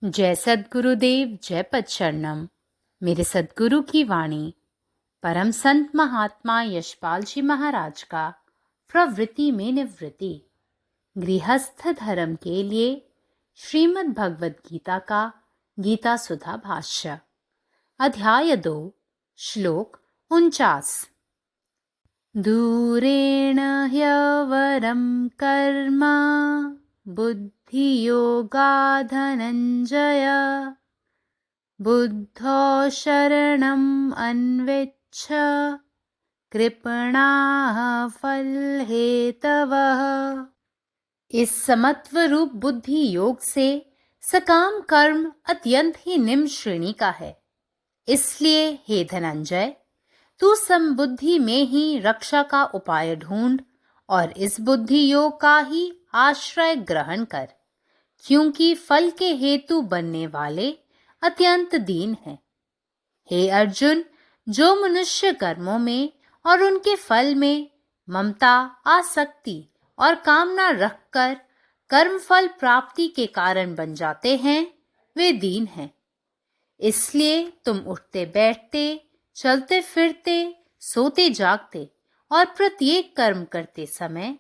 जय सद्गुरुदेव, जय पदशरणम। मेरे सद्गुरु की वाणी परम संत महात्मा यशपाल जी महाराज का प्रवृत्ति में निवृत्ति गृहस्थ धर्म के लिए श्रीमद् भगवद गीता का गीता सुधा भाष्य अध्याय 2 श्लोक 49। दूरेण ह्यवरं कर्म बुद्धियोगा धनञ्जय बुद्धौ शरणम् अन्विच्छ कृपणाः फलहेतवः। इस समत्व रूप बुद्धि योग से सकाम कर्म अत्यंत ही निम्न श्रेणी का है। इसलिए हे धनंजय, तू समबुद्धि में ही रक्षा का उपाय ढूंढ और इस बुद्धि योग का ही आश्रय ग्रहण कर, क्योंकि फल के हेतु बनने वाले अत्यंत दीन है। हे अर्जुन, जो मनुष्य कर्मों में और उनके फल में ममता, आसक्ति और कामना रखकर कर्म फल प्राप्ति के कारण बन जाते हैं, वे दीन हैं। इसलिए तुम उठते बैठते, चलते फिरते, सोते जागते और प्रत्येक कर्म करते समय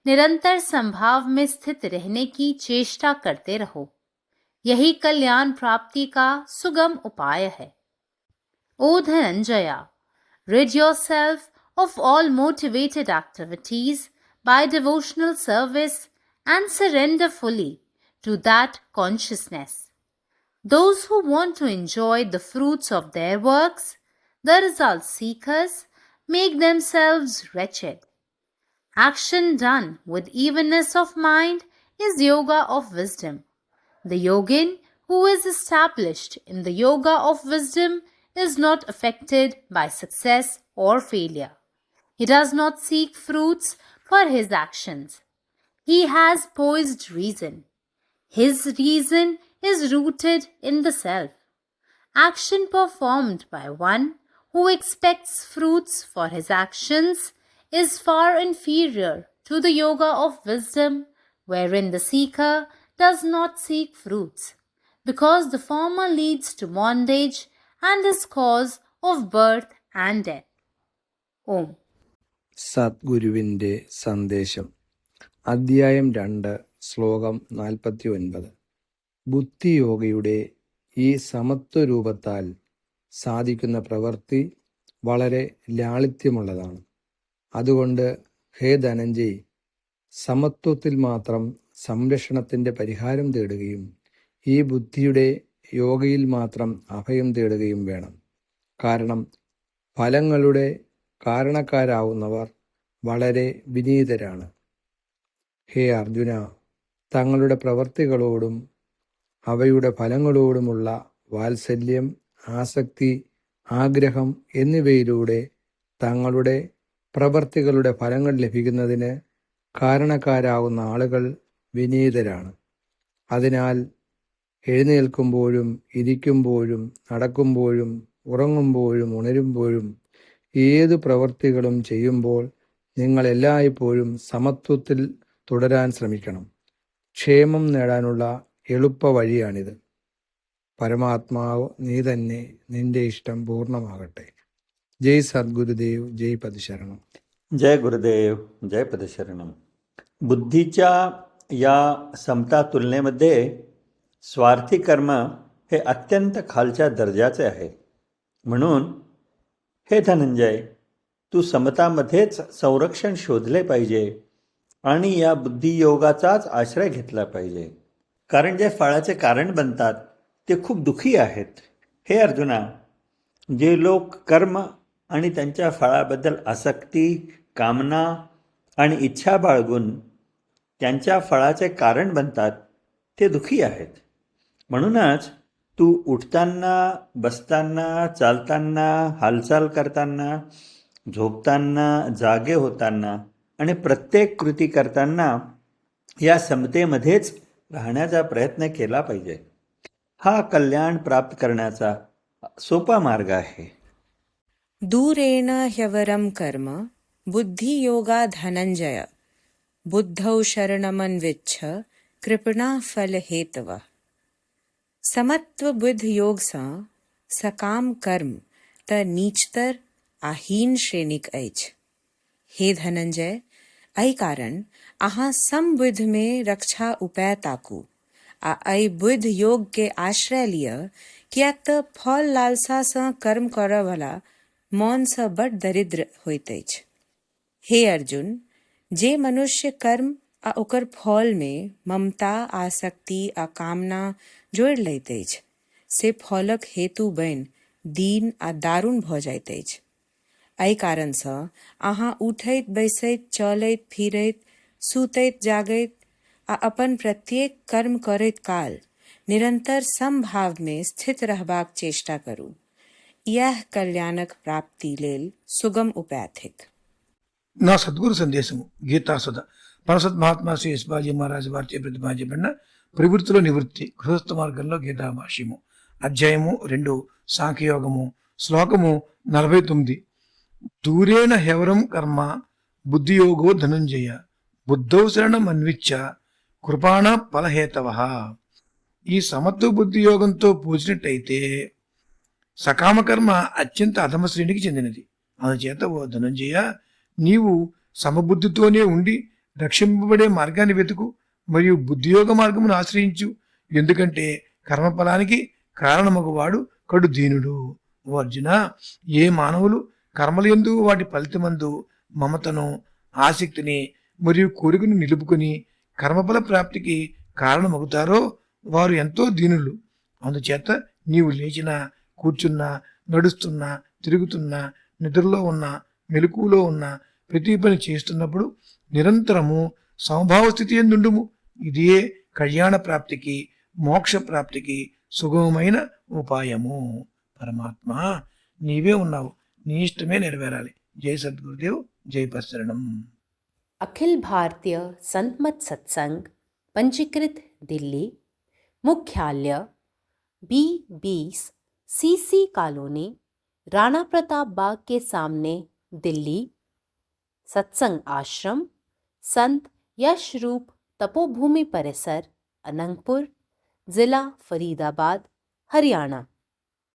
निरंतर संभाव में स्थित रहने की चेष्टा करते रहो। यही कल्याण प्राप्ति का सुगम उपाय है। O Dhananjaya, rid yourself of all motivated activities by devotional service and surrender fully to that consciousness. Those who want to enjoy the fruits of their works, the result seekers, make themselves wretched. Action done with evenness of mind is yoga of wisdom. The yogin who is established in the yoga of wisdom is not affected by success or failure. He does not seek fruits for his actions. He has poised reason. His reason is rooted in the self. Action performed by one who expects fruits for his actions is far inferior to the yoga of wisdom, wherein the seeker does not seek fruits, because the former leads to bondage and is cause of birth and death. Om. സദ്ഗുരുവിൻ്റെ സന്ദേശം. അധ്യായം 2 ശ്ലോകം 49. ബുദ്ധിയോഗയുടെ ഈ സമത്വരൂപത്താൽ സാധിക്കുന്ന പ്രവൃത്തി വളരെ ലാളിത്യമുള്ളതാണ്. അതുകൊണ്ട് ഹേ ധനഞ്ജയ്, സമത്വത്തിൽ മാത്രം സംരക്ഷണത്തിൻ്റെ പരിഹാരം തേടുകയും ഈ ബുദ്ധിയുടെ യോഗയിൽ മാത്രം അഭയം തേടുകയും വേണം. കാരണം ഫലങ്ങളുടെ കാരണക്കാരാവുന്നവർ വളരെ വിനീതരാണ്. ഹേ അർജുന, തങ്ങളുടെ പ്രവൃത്തികളോടും അവയുടെ ഫലങ്ങളോടുമുള്ള വാത്സല്യം, ആസക്തി, ആഗ്രഹം എന്നിവയിലൂടെ തങ്ങളുടെ പ്രവൃത്തികളുടെ ഫലങ്ങൾ ലഭിക്കുന്നതിന് കാരണക്കാരാകുന്ന ആളുകൾ വിനീതരാണ്. അതിനാൽ എഴുന്നേൽക്കുമ്പോഴും ഇരിക്കുമ്പോഴും നടക്കുമ്പോഴും ഉറങ്ങുമ്പോഴും ഉണരുമ്പോഴും ഏതു പ്രവൃത്തികളും ചെയ്യുമ്പോൾ നിങ്ങൾ എല്ലായ്പ്പോഴും സമത്വത്തിൽ തുടരാൻ ശ്രമിക്കണം. ക്ഷേമം നേടാനുള്ള എളുപ്പ വഴിയാണിത്. പരമാത്മാവ് നീ തന്നെ, നിന്റെ ഇഷ്ടം പൂർണ്ണമാകട്ടെ. जय सद्गुरुदेव, जय पदशरणम. जय गुरुदेव, जय पदशरणम. बुद्धीच्या या समता तुलनेमध्ये स्वार्थी कर्म हे अत्यंत खालच्या दर्जाचे आहे. म्हणून हे धनंजय, तू समतामध्येच संरक्षण शोधले पाहिजे आणि या बुद्धियोगाचाच आश्रय घेतला पाहिजे. कारण जे फळाचे कारण बनतात ते खूप दुःखी आहेत. हे अर्जुना, जे लोक कर्म आणि त्यांच्या फळाबद्दल आसक्ती, कामना आणि इच्छा बाळगून त्यांच्या फळाचे कारण बनतात ते दुःखी आहेत. म्हणूनच तू उठताना, बसताना, चालताना, हालचाल करताना, झोपताना, जागे होताना आणि प्रत्येक कृती करताना या समतेमध्येच राहण्याचा प्रयत्न केला पाहिजे. हा कल्याण प्राप्त करण्याचा सोपा मार्ग आहे. दूरेण ह्यवरं कर्म बुद्धियोगा धनंजय बुद्धौ शरणमन्विच्छ कृपणा फलहेतवः. समत्व बुद्ध योग सँ सकाम कर्म त नीचतर आ हीन श्रेणीक अछि। हे धनंजय, एहि कारण अहाँ समबुद्ध में रक्षा उपाय ताकू आ एहि बुद्ध योग के आश्रय लिअ, किएक त फल लालसा सँ कर्म करय वाला मौन सँ बड़ दरिद्र होइत अछि। हे अर्जुन, जे मनुष्य कर्म आ ओकर फल में ममता, आसक्ति आ कामना जोड़ि लैत अछि, से फलक हेतु बनि दीन आ दारुण भ जाइत अछि। एहि कारण सँ अहाँ उठैत बैसैत, चलैत फिरैत, सुतैत जागैत आ अपन प्रत्येक कर्म करैत काल निरंतर समभाव में स्थित रहबाक चेष्टा करू। यह कल्याणक प्राप्ति लेल सुगम उपाय थिक। నా సద్గురు సందేశము గీతాసుధ పరసత్ మహాత్మా శ్రీ యశ్వాజీ మహారాజు వారిచే ప్రతిపాదించబడిన ప్రవృత్తిలో నివృత్తి గృహస్థ మార్గంలో గీతాభాష్యము అధ్యాయము 2 సాంఖ్యయోగము శ్లోకము 49. దూరేణ హ్యవరం కర్మ బుద్ధియోగో ధనుంజయ బుద్ధౌ శరణం అన్విచ్చ కృపాణ ఫలహేతవ. ఈ సమత్వ బుద్ధి యోగంతో పూజినట్టయితే సకామకర్మ అత్యంత అధమ శ్రేణికి చెందినది. అందుచేత ఓ ధనుంజయ, నీవు సమబుద్ధితోనే ఉండి రక్షింపబడే మార్గాన్ని వెతుకు మరియు బుద్ధియోగ మార్గమును ఆశ్రయించు. ఎందుకంటే కర్మఫలానికి కారణమగువాడు కడు దీనుడు. ఓ అర్జున, ఏ మానవులు కర్మలందు వాటి ఫలితమందు మమతను, ఆసక్తిని మరియు కోరికను నిలుపుకొని కర్మఫల ప్రాప్తికి కారణమగుతారో వారు ఎంతో దీనులు. అందుచేత నీవు లేచినా, కూర్చున్నా, నడుస్తున్నా, తిరుగుతున్నా, నిద్రలో ఉన్నా, మెలకువలో ఉన్న ప్రతి పని చేస్తున్నప్పుడు నిరంతరము సమభావ స్థితి ఎందుండుము. ఇదే కళ్యాణ ప్రాప్తికి, మోక్ష ప్రాప్తికి సుగమమైన ఉపాయము. పరమాత్మ, నీవే ఉన్నావు, నీ ఇష్టమే నెరవేరాలి. జై సద్గురుదేవ్, జై పశరణం. अखिल भारतीय संत मत सत्संग पंजीकृत दिल्ली, मुख्यालय B20 CC colony, Rana Pratap Bagh के सामने, दिल्ली। सत्संग आश्रम संत यशरूप तपोभूमि परिसर, अनंगपुर, जिला फरीदाबाद, हरियाणा।